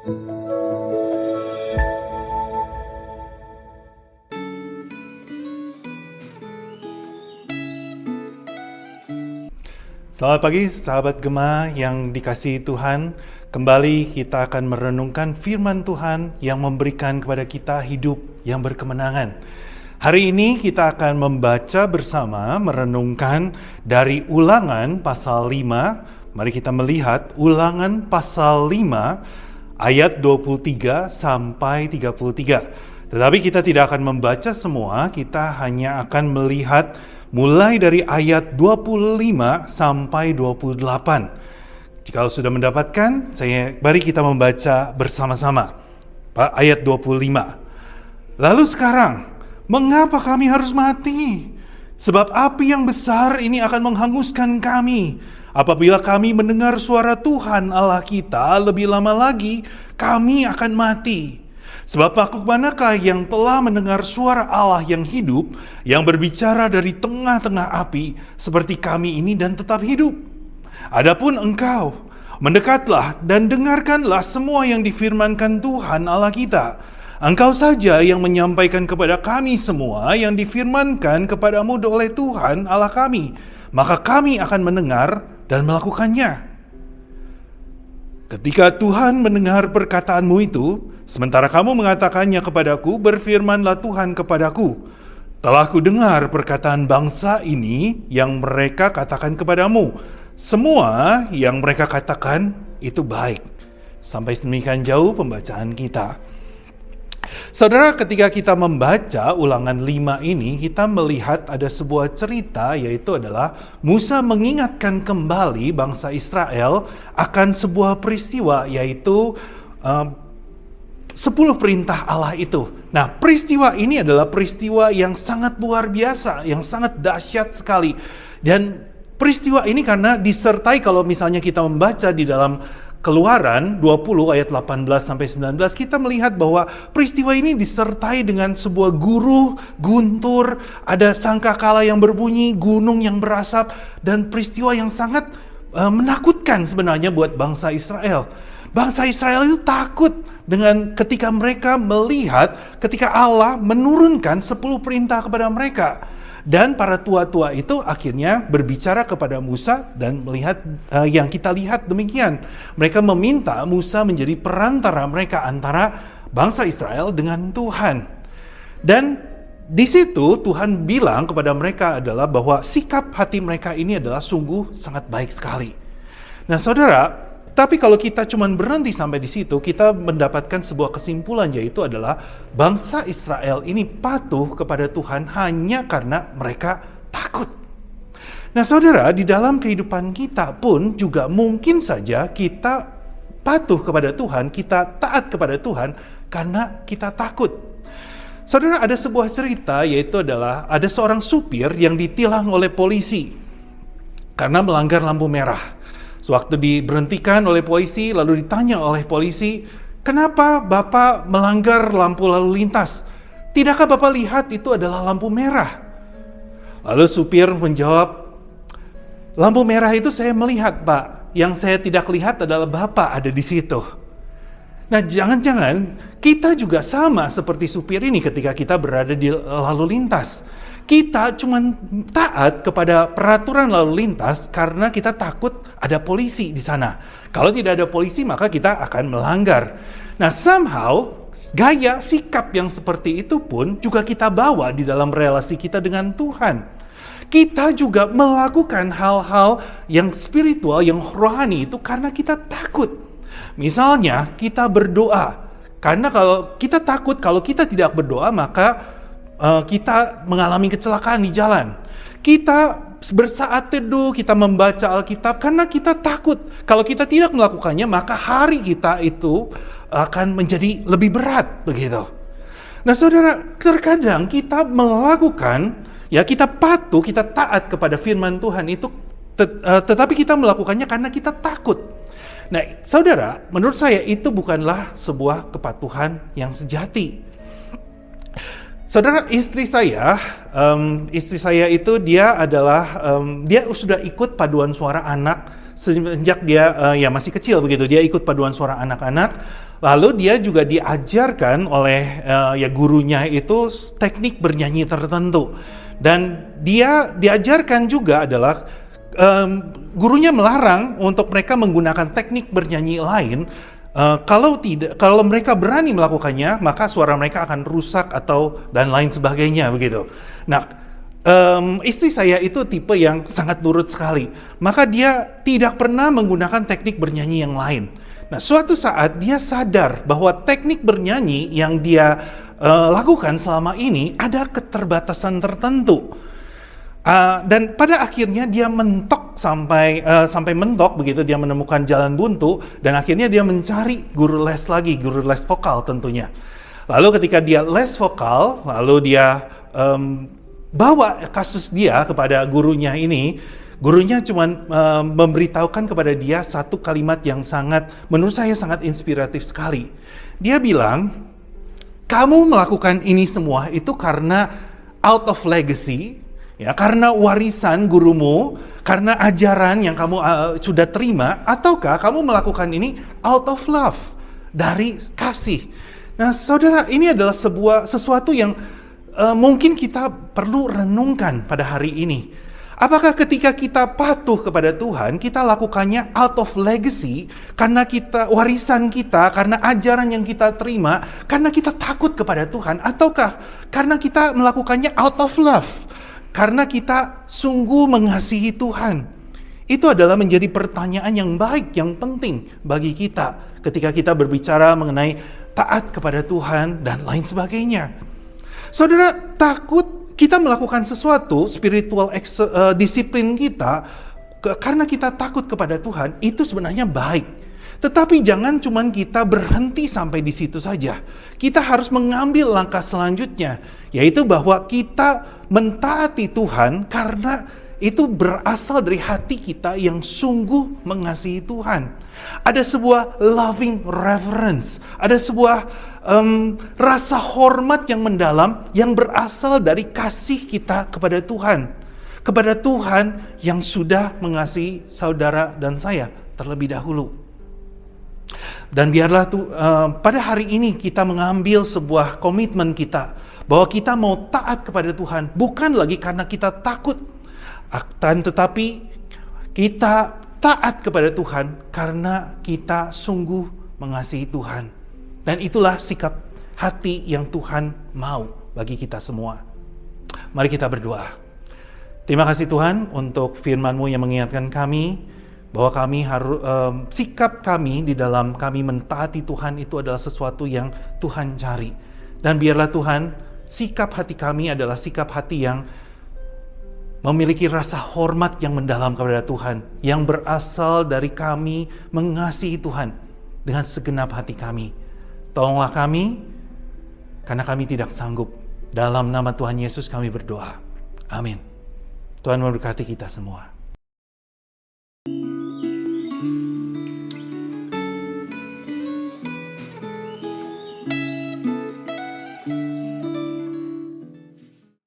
Selamat pagi sahabat Gema yang dikasihi Tuhan. Kembali kita akan merenungkan firman Tuhan yang memberikan kepada kita hidup yang berkemenangan. Hari ini kita akan membaca bersama, merenungkan dari Ulangan pasal 5. Mari kita melihat Ulangan pasal 5 ayat 23 sampai 33. Tetapi kita tidak akan membaca semua, kita hanya akan melihat mulai dari ayat 25 sampai 28. Jika sudah mendapatkan, mari kita membaca bersama-sama. Ayat 25. Lalu sekarang, mengapa kami harus mati? Sebab api yang besar ini akan menghanguskan kami. Apabila kami mendengar suara Tuhan Allah kita, lebih lama lagi kami akan mati. Sebab makhluk manakah yang telah mendengar suara Allah yang hidup, yang berbicara dari tengah-tengah api, seperti kami ini dan tetap hidup? Adapun engkau, mendekatlah dan dengarkanlah semua yang difirmankan Tuhan Allah kita. Engkau saja yang menyampaikan kepada kami semua yang difirmankan kepadamu oleh Tuhan Allah kami, maka kami akan mendengar dan melakukannya. Ketika Tuhan mendengar perkataanmu itu, sementara kamu mengatakannya kepadaku, berfirmanlah Tuhan kepadaku, telah kudengar perkataan bangsa ini yang mereka katakan kepadamu. Semua yang mereka katakan itu baik. Sampai sedemikian jauh pembacaan kita. Saudara, ketika kita membaca Ulangan 5 ini, kita melihat ada sebuah cerita, yaitu adalah Musa mengingatkan kembali bangsa Israel akan sebuah peristiwa, yaitu 10 perintah Allah itu. Nah, peristiwa ini adalah peristiwa yang sangat luar biasa, yang sangat dahsyat sekali. Dan peristiwa ini karena disertai, kalau misalnya kita membaca di dalam Keluaran 20 ayat 18 sampai 19, kita melihat bahwa peristiwa ini disertai dengan sebuah guruh, guntur, ada sangkakala yang berbunyi, gunung yang berasap, dan peristiwa yang sangat menakutkan sebenarnya buat bangsa Israel. Bangsa Israel itu takut dengan ketika mereka melihat ketika Allah menurunkan 10 perintah kepada mereka. Dan para tua-tua itu akhirnya berbicara kepada Musa dan melihat yang kita lihat demikian. Mereka meminta Musa menjadi perantara mereka antara bangsa Israel dengan Tuhan. Dan di situ Tuhan bilang kepada mereka adalah bahwa sikap hati mereka ini adalah sungguh sangat baik sekali. Nah saudara, tapi kalau kita cuma berhenti sampai di situ, kita mendapatkan sebuah kesimpulan, yaitu adalah bangsa Israel ini patuh kepada Tuhan hanya karena mereka takut. Nah saudara, di dalam kehidupan kita pun juga mungkin saja kita patuh kepada Tuhan, kita taat kepada Tuhan karena kita takut. Saudara, ada sebuah cerita, yaitu adalah ada seorang supir yang ditilang oleh polisi karena melanggar lampu merah. Sewaktu diberhentikan oleh polisi, lalu ditanya oleh polisi, kenapa Bapak melanggar lampu lalu lintas? Tidakkah Bapak lihat itu adalah lampu merah? Lalu supir menjawab, lampu merah itu saya melihat Pak, yang saya tidak lihat adalah Bapak ada di situ. Nah jangan-jangan kita juga sama seperti supir ini ketika kita berada di lalu lintas. Kita cuma taat kepada peraturan lalu lintas karena kita takut ada polisi di sana. Kalau tidak ada polisi maka kita akan melanggar. Nah somehow gaya sikap yang seperti itu pun juga kita bawa di dalam relasi kita dengan Tuhan. Kita juga melakukan hal-hal yang spiritual, yang rohani itu karena kita takut. Misalnya kita berdoa. Karena kalau kita takut, kalau kita tidak berdoa maka kita mengalami kecelakaan di jalan. Kita bersaat teduh, kita membaca Alkitab karena kita takut. Kalau kita tidak melakukannya, maka hari kita itu akan menjadi lebih berat, begitu. Nah saudara, terkadang kita melakukan, ya kita patuh, kita taat kepada firman Tuhan itu, tetapi kita melakukannya karena kita takut. Nah saudara, menurut saya itu bukanlah sebuah kepatuhan yang sejati. Saudara, istri saya itu dia adalah dia sudah ikut paduan suara anak sejak dia ya masih kecil begitu. Dia ikut paduan suara anak-anak. Lalu dia juga diajarkan oleh ya gurunya itu teknik bernyanyi tertentu. Dan dia diajarkan juga adalah gurunya melarang untuk mereka menggunakan teknik bernyanyi lain. Kalau mereka berani melakukannya, maka suara mereka akan rusak dan lain sebagainya begitu. Nah, istri saya itu tipe yang sangat nurut sekali. Maka dia tidak pernah menggunakan teknik bernyanyi yang lain. Nah, suatu saat dia sadar bahwa teknik bernyanyi yang dia lakukan selama ini ada keterbatasan tertentu. Dan pada akhirnya dia mentok sampai mentok begitu, dia menemukan jalan buntu dan akhirnya dia mencari guru les vokal tentunya. Lalu ketika dia les vokal, lalu dia bawa kasus dia kepada gurunya ini. Gurunya cuma memberitahukan kepada dia satu kalimat yang menurut saya sangat inspiratif sekali. Dia bilang, kamu melakukan ini semua itu karena out of legacy, ya, karena warisan gurumu, karena ajaran yang kamu sudah terima, ataukah kamu melakukan ini out of love, dari kasih. Nah, saudara, ini adalah sesuatu yang mungkin kita perlu renungkan pada hari ini. Apakah ketika kita patuh kepada Tuhan, kita lakukannya out of legacy, karena warisan kita, karena ajaran yang kita terima, karena kita takut kepada Tuhan, ataukah karena kita melakukannya out of love, karena kita sungguh mengasihi Tuhan? Itu adalah menjadi pertanyaan yang baik, yang penting bagi kita ketika kita berbicara mengenai taat kepada Tuhan dan lain sebagainya. Saudara, kita melakukan sesuatu spiritual disiplin kita karena kita takut kepada Tuhan, itu sebenarnya baik. Tetapi jangan cuma kita berhenti sampai di situ saja. Kita harus mengambil langkah selanjutnya, yaitu bahwa kita mentaati Tuhan karena itu berasal dari hati kita yang sungguh mengasihi Tuhan. Ada sebuah loving reverence, ada sebuah rasa hormat yang mendalam yang berasal dari kasih kita kepada Tuhan yang sudah mengasihi saudara dan saya terlebih dahulu. Dan biarlah pada hari ini kita mengambil sebuah komitmen kita bahwa kita mau taat kepada Tuhan bukan lagi karena kita takut, tetapi kita taat kepada Tuhan karena kita sungguh mengasihi Tuhan. Dan itulah sikap hati yang Tuhan mau bagi kita semua. Mari kita berdoa. Terima kasih Tuhan untuk firman-Mu yang mengingatkan kami bahwa kami harus sikap kami di dalam kami mentaati Tuhan itu adalah sesuatu yang Tuhan cari. Dan biarlah Tuhan, sikap hati kami adalah sikap hati yang memiliki rasa hormat yang mendalam kepada Tuhan, yang berasal dari kami mengasihi Tuhan dengan segenap hati kami. Tolonglah kami, karena kami tidak sanggup. Dalam nama Tuhan Yesus kami berdoa. Amin. Tuhan memberkati kita semua.